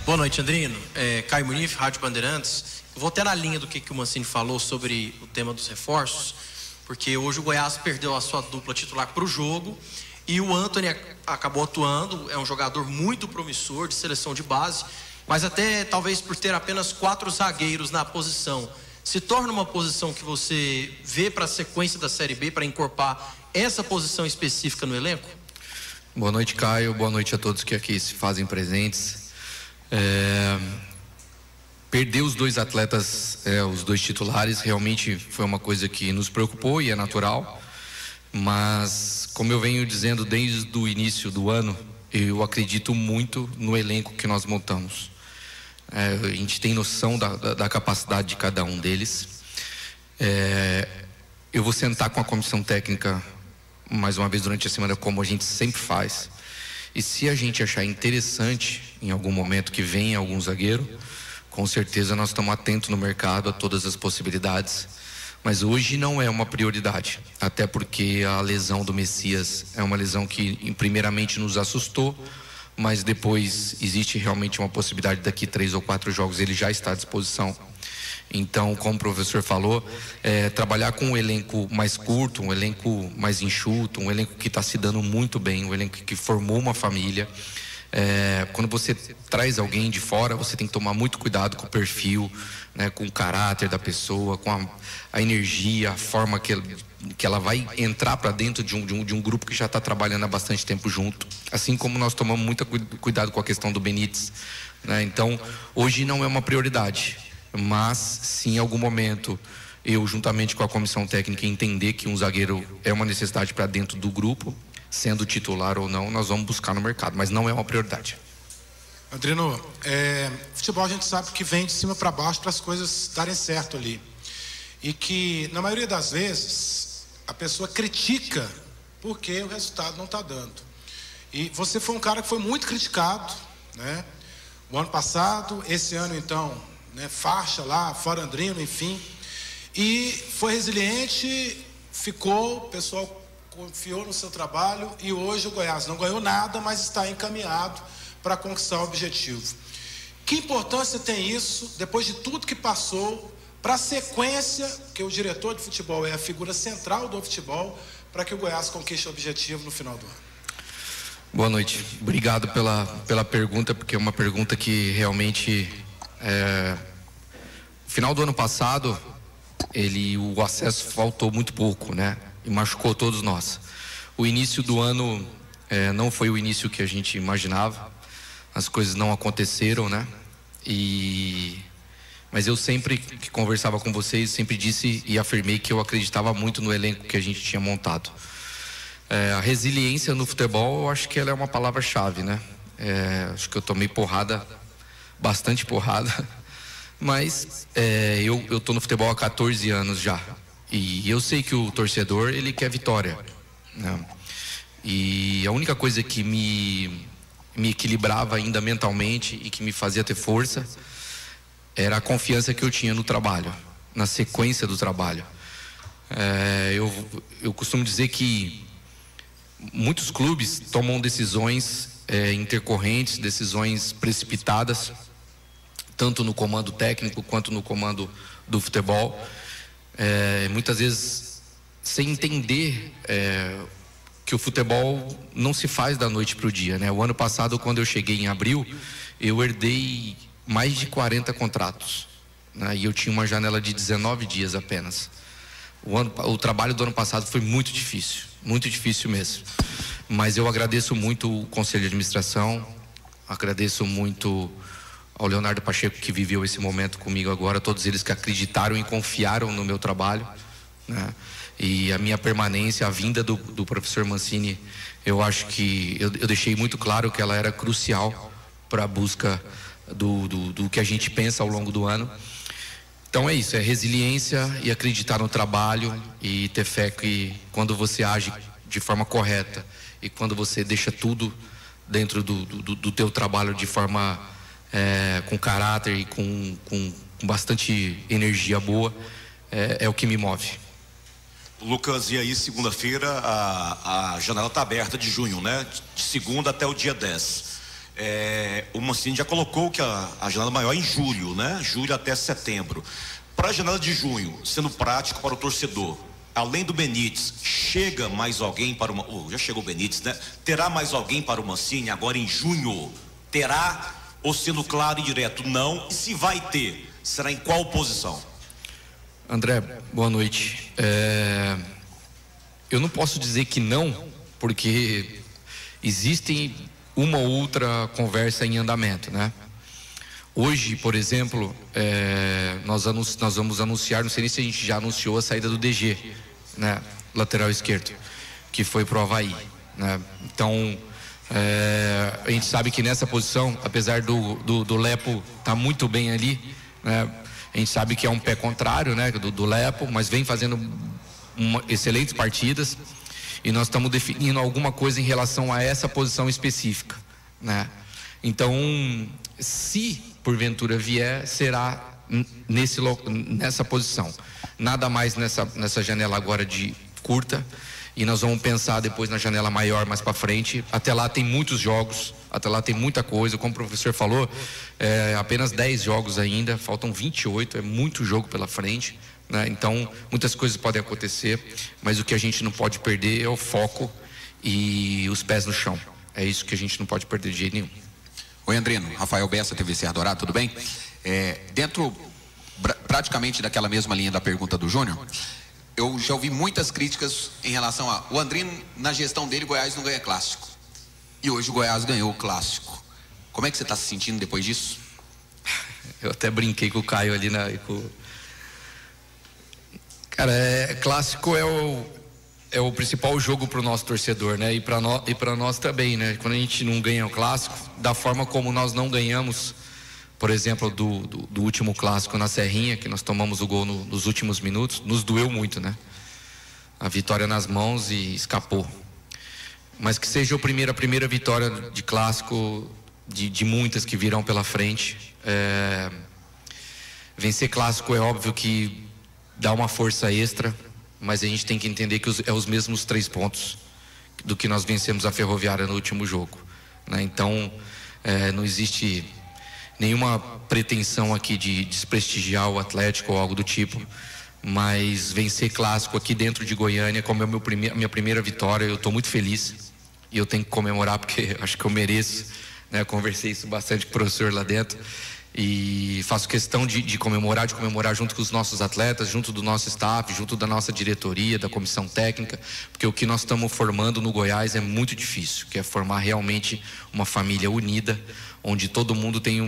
Boa noite, Andrino. Caio Munif, Rádio Bandeirantes. Eu vou até na linha do que o Mancini falou sobre o tema dos reforços, porque hoje o Goiás perdeu a sua dupla titular para o jogo e o Antony acabou atuando, é um jogador muito promissor de seleção de base, mas até talvez por ter apenas 4 zagueiros na posição, se torna uma posição que você vê para a sequência da Série B, para encorpar essa posição específica no elenco? Boa noite, Caio. Boa noite a todos que aqui se fazem presentes. Perder os 2 atletas, os 2 titulares, realmente foi uma coisa que nos preocupou e é natural. Mas, como eu venho dizendo desde o início do ano, eu acredito muito no elenco que nós montamos. A gente tem noção da capacidade de cada um deles. Eu vou sentar com a comissão técnica mais uma vez durante a semana, como a gente sempre faz. E se a gente achar interessante em algum momento que venha algum zagueiro, com certeza nós estamos atentos no mercado a todas as possibilidades. Mas hoje não é uma prioridade, até porque a lesão do Messias é uma lesão que primeiramente nos assustou, mas depois existe realmente uma possibilidade daqui 3 ou 4 jogos ele já está à disposição. Então, como o professor falou, trabalhar com um elenco mais curto, um elenco mais enxuto, um elenco que está se dando muito bem, um elenco que formou uma família. Quando você traz alguém de fora, você tem que tomar muito cuidado com o perfil, né, com o caráter da pessoa, com a energia, a forma que ela vai entrar para dentro de um grupo que já está trabalhando há bastante tempo junto. Assim como nós tomamos muito cuidado com a questão do Benítez, né? Então, hoje não é uma prioridade, mas se em algum momento eu, juntamente com a comissão técnica, entender que um zagueiro é uma necessidade para dentro do grupo, sendo titular ou não, nós vamos buscar no mercado, mas não é uma prioridade. Andrino, futebol a gente sabe que vem de cima para baixo para as coisas darem certo ali. E que, na maioria das vezes, a pessoa critica porque o resultado não está dando. E você foi um cara que foi muito criticado, né? O ano passado, esse ano então, né? Faixa lá, fora Andrino, enfim. E foi resiliente, ficou, o pessoal confiou no seu trabalho e hoje o Goiás não ganhou nada, mas está encaminhado para conquistar o objetivo. Que importância tem isso, depois de tudo que passou, para a sequência, que o diretor de futebol é a figura central do futebol, para que o Goiás conquiste o objetivo no final do ano? Boa noite. Obrigado pela pergunta, porque é uma pergunta que realmente... No final do ano passado, o acesso faltou muito pouco, né? E machucou todos nós. O início do ano não foi o início que a gente imaginava. As coisas não aconteceram, né? Mas eu sempre que conversava com vocês, sempre disse e afirmei que eu acreditava muito no elenco que a gente tinha montado. A resiliência no futebol, eu acho que ela é uma palavra-chave, né? Acho que eu tomei porrada, bastante porrada, mas eu tô no futebol há 14 anos já. E eu sei que o torcedor, ele quer vitória, né? E a única coisa que me equilibrava ainda mentalmente e que me fazia ter força era a confiança que eu tinha no trabalho, na sequência do trabalho. Eu costumo dizer que muitos clubes tomam decisões intercorrentes, decisões precipitadas, tanto no comando técnico quanto no comando do futebol. Muitas vezes sem entender que o futebol não se faz da noite para o dia, né? O ano passado, quando eu cheguei em abril, eu herdei mais de 40 contratos, né? E eu tinha uma janela de 19 dias apenas. O trabalho do ano passado foi muito difícil mesmo. Mas eu agradeço muito o Conselho de Administração, agradeço muito ao Leonardo Pacheco, que viveu esse momento comigo agora, todos eles que acreditaram e confiaram no meu trabalho, né? E a minha permanência, a vinda do professor Mancini, eu acho que eu deixei muito claro que ela era crucial para a busca do que a gente pensa ao longo do ano. Então é isso, é resiliência e acreditar no trabalho e ter fé que quando você age de forma correta e quando você deixa tudo dentro do teu trabalho de forma com caráter e com bastante energia boa, é o que me move. Lucas, e aí segunda-feira a janela está aberta de junho, né? De segunda até o dia 10. o Mancini já colocou que a janela maior é em julho, né? Julho até setembro. Para a janela de junho, sendo prático para o torcedor, além do Benítez, chega mais alguém para já chegou o Benítez, né? Terá mais alguém para o Mancini agora em junho? Terá, ou sendo claro e direto, não? E se vai ter, será em qual posição? André, boa noite. Eu não posso dizer que não, porque existem uma ou outra conversa em andamento, né? Hoje, por exemplo, nós vamos anunciar, não sei nem se a gente já anunciou a saída do DG, né? Lateral esquerdo, que foi pro Avaí, né? Então, a gente sabe que nessa posição, apesar do Lepo estar muito bem ali, né? A gente sabe que é um pé contrário, né? Do Lepo, mas vem fazendo excelentes partidas, e nós estamos definindo alguma coisa em relação a essa posição específica, né? Então, se porventura vier, será nessa posição, nada mais nessa janela agora de curta, e nós vamos pensar depois na janela maior mais para frente. Até lá tem muitos jogos, até lá tem muita coisa, como o professor falou, apenas 10 jogos ainda, faltam 28, é muito jogo pela frente, né? Então muitas coisas podem acontecer, mas o que a gente não pode perder é o foco e os pés no chão. É isso que a gente não pode perder de jeito nenhum. Oi, Andrino, Rafael Bessa, TVC Ardorado, tudo bem? Dentro praticamente daquela mesma linha da pergunta do Júnior, eu já ouvi muitas críticas em relação o Andrino, na gestão dele, o Goiás não ganha clássico. E hoje o Goiás ganhou o clássico. Como é que você está se sentindo depois disso? Eu até brinquei com o Caio ali Cara, clássico é o principal jogo para o nosso torcedor, né? E para nós também, né? Quando a gente não ganha o clássico, da forma como nós não ganhamos, por exemplo, do último clássico na Serrinha, que nós tomamos o gol nos últimos minutos, nos doeu muito, né? A vitória nas mãos e escapou. Mas que seja a primeira vitória de clássico de muitas que virão pela frente. Vencer clássico é óbvio que dá uma força extra, mas a gente tem que entender que é os mesmos 3 pontos do que nós vencemos a Ferroviária no último jogo, né? Então, não existe nenhuma pretensão aqui de desprestigiar o Atlético ou algo do tipo, mas vencer clássico aqui dentro de Goiânia, como é a minha primeira vitória, eu estou muito feliz e eu tenho que comemorar porque acho que eu mereço, né? Eu conversei isso bastante com o professor lá dentro. E faço questão de comemorar junto com os nossos atletas, junto do nosso staff, junto da nossa diretoria, da comissão técnica, porque o que nós estamos formando no Goiás é muito difícil, que é formar realmente uma família unida, onde todo mundo tem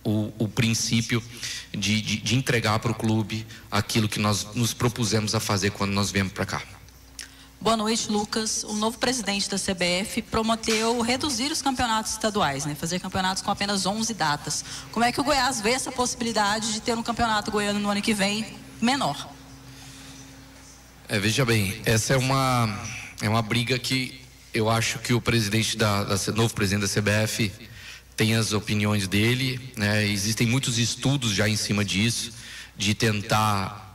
o princípio de entregar para o clube aquilo que nós nos propusemos a fazer quando nós viemos para cá. Boa noite, Lucas. O novo presidente da CBF prometeu reduzir os campeonatos estaduais, né? Fazer campeonatos com apenas 11 datas. Como é que o Goiás vê essa possibilidade de ter um campeonato goiano no ano que vem menor? Veja bem, essa é uma briga que eu acho que o presidente novo presidente da CBF tem as opiniões dele, né? Existem muitos estudos já em cima disso, de tentar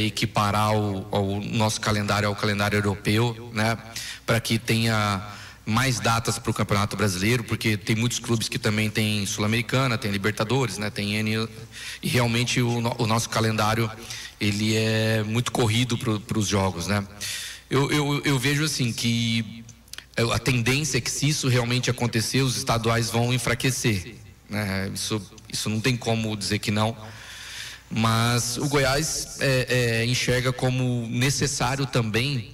equiparar o nosso calendário ao calendário europeu, né? Para que tenha mais datas para o Campeonato Brasileiro, porque tem muitos clubes que também tem Sul-Americana, tem Libertadores, né? Tem e realmente o nosso calendário ele é muito corrido para os jogos, né? Eu vejo assim que a tendência é que, se isso realmente acontecer, os estaduais vão enfraquecer, né? Isso não tem como dizer que não. Mas o Goiás enxerga como necessário também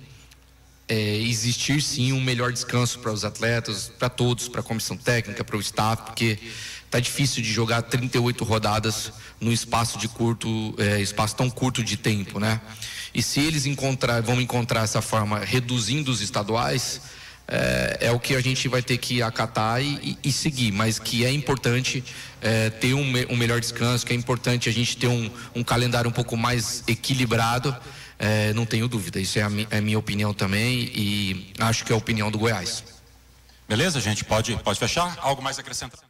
existir sim um melhor descanso para os atletas, para todos, para a comissão técnica, para o staff, porque tá difícil de jogar 38 rodadas num espaço espaço tão curto de tempo, né? E se eles vão encontrar essa forma reduzindo os estaduais, é o que a gente vai ter que acatar e seguir, mas que é importante ter um melhor descanso, que é importante a gente ter um calendário um pouco mais equilibrado, não tenho dúvida. Isso é a minha opinião também, e acho que é a opinião do Goiás. Beleza, gente? Pode fechar? Algo mais a acrescentar?